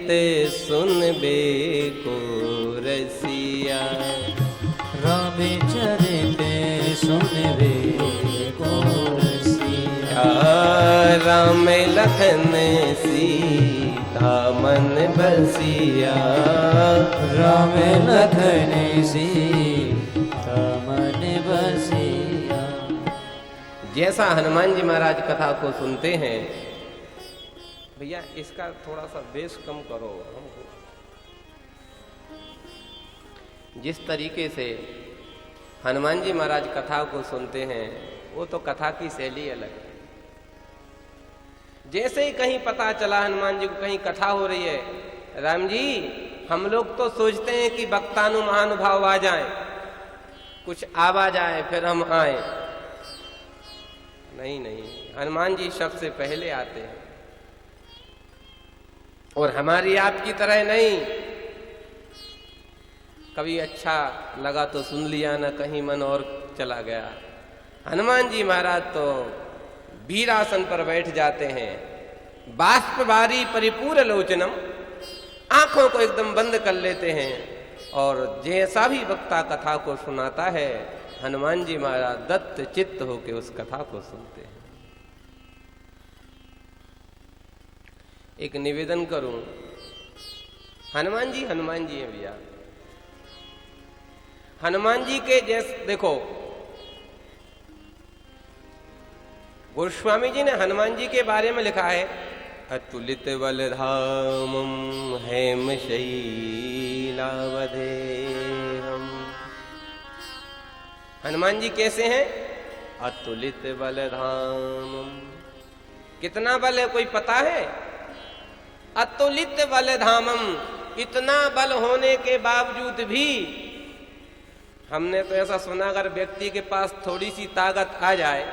चरित सुनबे को रसिया। राम चरित सुनबे को रसिया। राम लखन सीता मन बसिया। राम लखन सीता मन बसिया। जैसा हनुमान जी महाराज कथा को सुनते हैं, भैया इसका थोड़ा सा बेस कम करो हमको। जिस तरीके से हनुमान जी महाराज कथा को सुनते हैं वो तो कथा की शैली अलग है। जैसे ही कहीं पता चला हनुमान जी को कहीं कथा हो रही है, राम जी हम लोग तो सोचते हैं कि वक्तानु महानुभाव आ जाएं, कुछ आवाज आए फिर हम आए। नहीं नहीं, हनुमान जी सबसे पहले आते हैं और हमारी आपकी तरह नहीं। कभी अच्छा लगा तो सुन लिया, ना कहीं मन और चला गया। हनुमान जी महाराज तो वीरासन पर बैठ जाते हैं। बाष्प बारी परिपूर्ण लोचनम, आंखों को एकदम बंद कर लेते हैं और जैसा भी वक्ता कथा को सुनाता है, हनुमान जी महाराज दत्त चित्त होकर उस कथा को सुनते हैं। एक निवेदन करूं, हनुमान जी हैं भैया। हनुमान जी के जैसे देखो, गोस्वामी जी ने हनुमान जी के बारे में लिखा है, अतुलित बलधामम हेम शैलावधेहम। हनुमान जी कैसे हैं? अतुलित बलधामम। कितना बल है कोई पता है? अतुलित बलधामम। इतना बल होने के बावजूद भी हमने तो ऐसा सुना, अगर व्यक्ति के पास थोड़ी सी ताकत आ जाए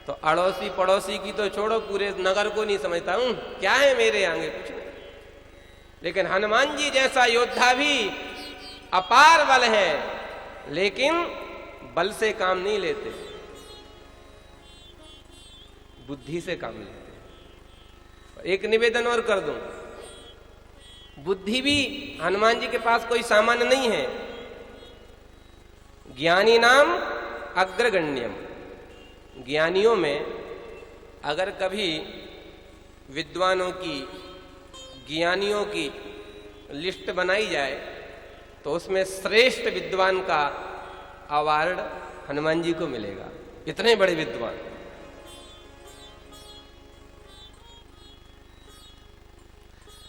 तो अड़ोसी पड़ोसी की तो छोड़ो, पूरे नगर को नहीं समझता हूं क्या है मेरे आगे, कुछ नहीं। लेकिन हनुमान जी जैसा योद्धा भी अपार बल है, लेकिन बल से काम नहीं लेते, बुद्धि से काम लेते। एक निवेदन और कर दूं, बुद्धि भी हनुमान जी के पास कोई सामान्य नहीं है। ज्ञानी नाम अग्रगण्यम। ज्ञानियों में अगर कभी विद्वानों की, ज्ञानियों की लिस्ट बनाई जाए तो उसमें श्रेष्ठ विद्वान का अवार्ड हनुमान जी को मिलेगा। इतने बड़े विद्वान।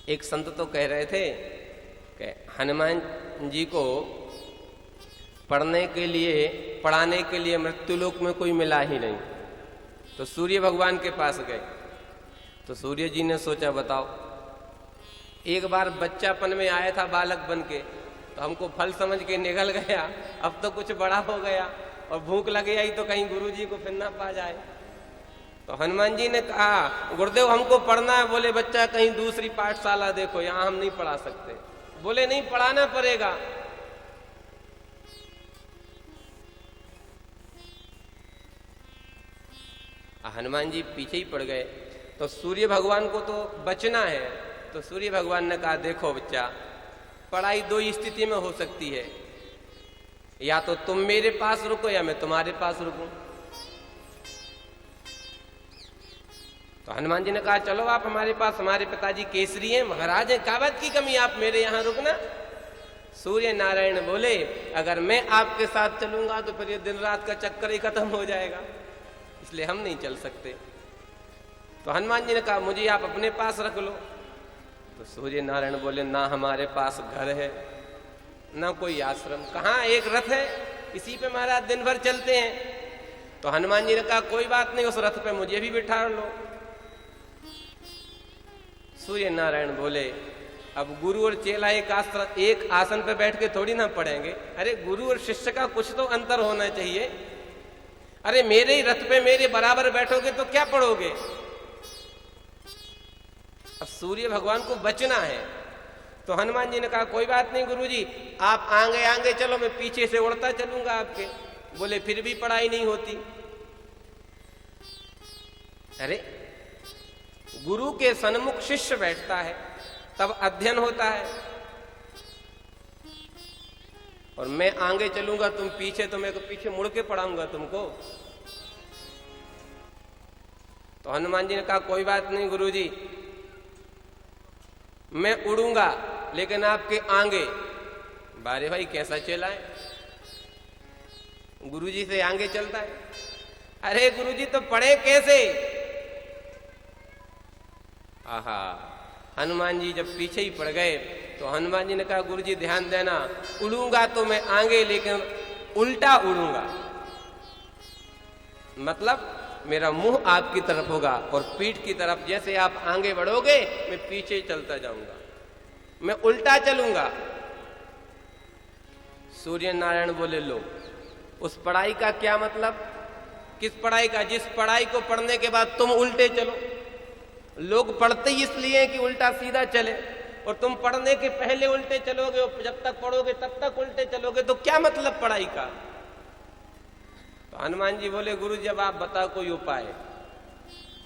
एक संत तो कह रहे थे कि हनुमान जी को पढ़ाने के लिए मृत्युलोक में कोई मिला ही नहीं, तो सूर्य भगवान के पास गए। तो सूर्य जी ने सोचा, बताओ, एक बार बच्चापन में आया था बालक बन के, तो हमको फल समझ के निगल गया, अब तो कुछ बड़ा हो गया और भूख लगे आई तो कहीं गुरु जी को फिर ना पा जाए। तो हनुमान जी ने कहा, गुरुदेव हमको पढ़ना है। बोले, बच्चा कहीं दूसरी पाठशाला देखो, यहाँ हम नहीं पढ़ा सकते। बोले, नहीं, पढ़ाना पड़ेगा। हनुमान जी पीछे ही पड़ गए। तो सूर्य भगवान को तो बचना है, तो सूर्य भगवान ने कहा, देखो बच्चा, पढ़ाई दो स्थिति में हो सकती है, या तो तुम मेरे पास रुको या मैं तुम्हारे पास रुकूं। तो हनुमान जी ने कहा, चलो आप हमारे पास, हमारे पिताजी केसरी हैं, महाराज हैं, क्या बात की कमी, आप मेरे यहां रुकना। सूर्य नारायण बोले, अगर मैं आपके साथ चलूंगा तो फिर ये दिन रात का चक्कर ही खत्म हो जाएगा, इसलिए हम नहीं चल सकते। तो हनुमान जी ने कहा, मुझे आप अपने पास रख लो। तो सूर्य नारायण बोले, ना हमारे पास घर है, ना कोई आश्रम, कहाँ एक रथ है, इसी पे महाराज दिन भर चलते हैं। तो हनुमान जी ने कहा, कोई बात नहीं, उस रथ पे मुझे भी बिठा लो। सूर्य नारायण बोले, अब गुरु और चेला एक आसन पे बैठ के थोड़ी ना पढ़ेंगे। अरे गुरु और शिष्य का कुछ तो अंतर होना चाहिए। अरे मेरे ही रथ पे मेरे बराबर बैठोगे तो क्या पढ़ोगे। अब सूर्य भगवान को बचना है। तो हनुमान जी ने कहा, कोई बात नहीं गुरुजी, आप आगे आगे चलो, मैं पीछे से उड़ता चलूंगा आपके। बोले, फिर भी पढ़ाई नहीं होती। अरे गुरु के सन्मुख शिष्य बैठता है, तब अध्ययन होता है। और मैं आगे चलूंगा तुम पीछे, तो मैं पीछे मुड़ के पढ़ाऊंगा तुमको। तो हनुमान जी ने कहा कोई बात नहीं गुरुजी, मैं उड़ूंगा लेकिन आपके आगे। बारे भाई कैसा चला है, गुरुजी से आगे चलता है। अरे गुरुजी तो पढ़े कैसे? आहा, हनुमान जी जब पीछे ही पड़ गए तो हनुमान जी ने कहा गुरुजी ध्यान देना, उड़ूंगा तो मैं आगे लेकिन उल्टा उड़ूंगा। मतलब मेरा मुंह आपकी तरफ होगा और पीठ की तरफ। जैसे आप आगे बढ़ोगे मैं पीछे चलता जाऊंगा, मैं उल्टा चलूंगा। सूर्य नारायण बोले लो, उस पढ़ाई का क्या मतलब? किस पढ़ाई का? जिस पढ़ाई को पढ़ने के बाद तुम उल्टे चलो। लोग पढ़ते ही इसलिए कि उल्टा सीधा चले, और तुम पढ़ने के पहले उल्टे चलोगे और जब तक पढ़ोगे तब तक उल्टे चलोगे, तो क्या मतलब पढ़ाई का? तो हनुमान जी बोले गुरु जब आप बताओ कोई उपाय।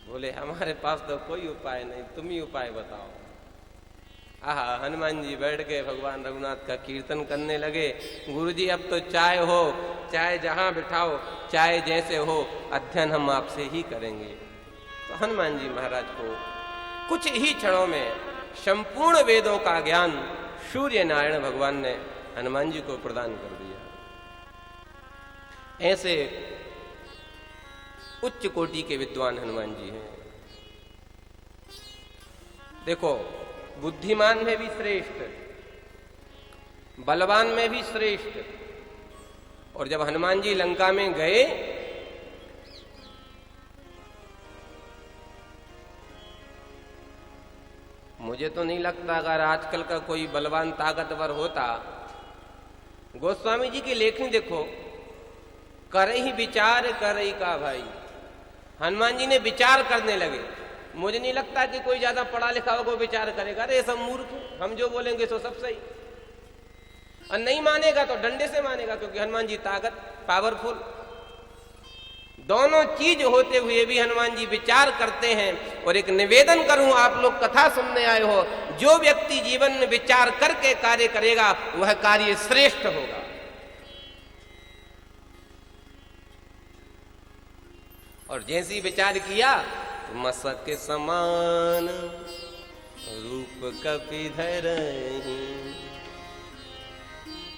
बोले हमारे पास तो कोई उपाय नहीं, तुम ही उपाय बताओ। आहा, हनुमान जी बैठ गए, भगवान रघुनाथ का कीर्तन करने लगे। गुरुजी अब तो चाय हो, चाहे जहां बिठाओ, चाहे जैसे हो, अध्ययन हम आपसे ही करेंगे। तो हनुमान जी महाराज को कुछ ही क्षणों में संपूर्ण वेदों का ज्ञान सूर्य नारायण भगवान ने हनुमान जी को प्रदान कर दिया। ऐसे उच्च कोटि के विद्वान हनुमान जी हैं। देखो, बुद्धिमान में भी श्रेष्ठ, बलवान में भी श्रेष्ठ। और जब हनुमान जी लंका में गए मुझे तो नहीं लगता अगर आजकल का कोई बलवान ताकतवर होता। गोस्वामी जी की लेखनी देखो, करे ही विचार करई का भाई। हनुमान जी ने विचार करने लगे। मुझे नहीं लगता कि कोई ज्यादा पढ़ा लिखा होगा विचार करेगा। अरे सब मूर्ख, हम जो बोलेंगे तो सब सही। और नहीं मानेगा तो डंडे से मानेगा, क्योंकि हनुमान जी ताकत, पावरफुल, दोनों चीज होते हुए भी हनुमान जी विचार करते हैं। और एक निवेदन करूं, आप लोग कथा सुनने आए हो, जो व्यक्ति जीवन में विचार करके कार्य करेगा वह कार्य श्रेष्ठ होगा। और जैसी विचार किया, मस्तक के समान रूप कपिधर,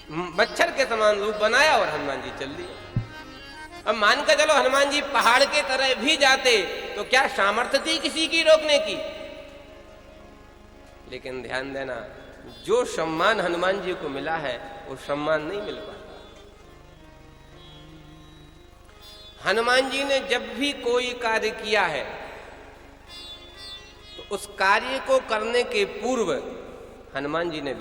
मच्छर के समान रूप बनाया और हनुमान जी चल दिए। अब मान कर चलो हनुमान जी पहाड़ के तरह भी जाते तो क्या सामर्थ्य थी किसी की रोकने की? लेकिन ध्यान देना, जो सम्मान हनुमान जी को मिला है वो सम्मान नहीं मिल पाता। हनुमान जी ने जब भी कोई कार्य किया है तो उस कार्य को करने के पूर्व हनुमान जी ने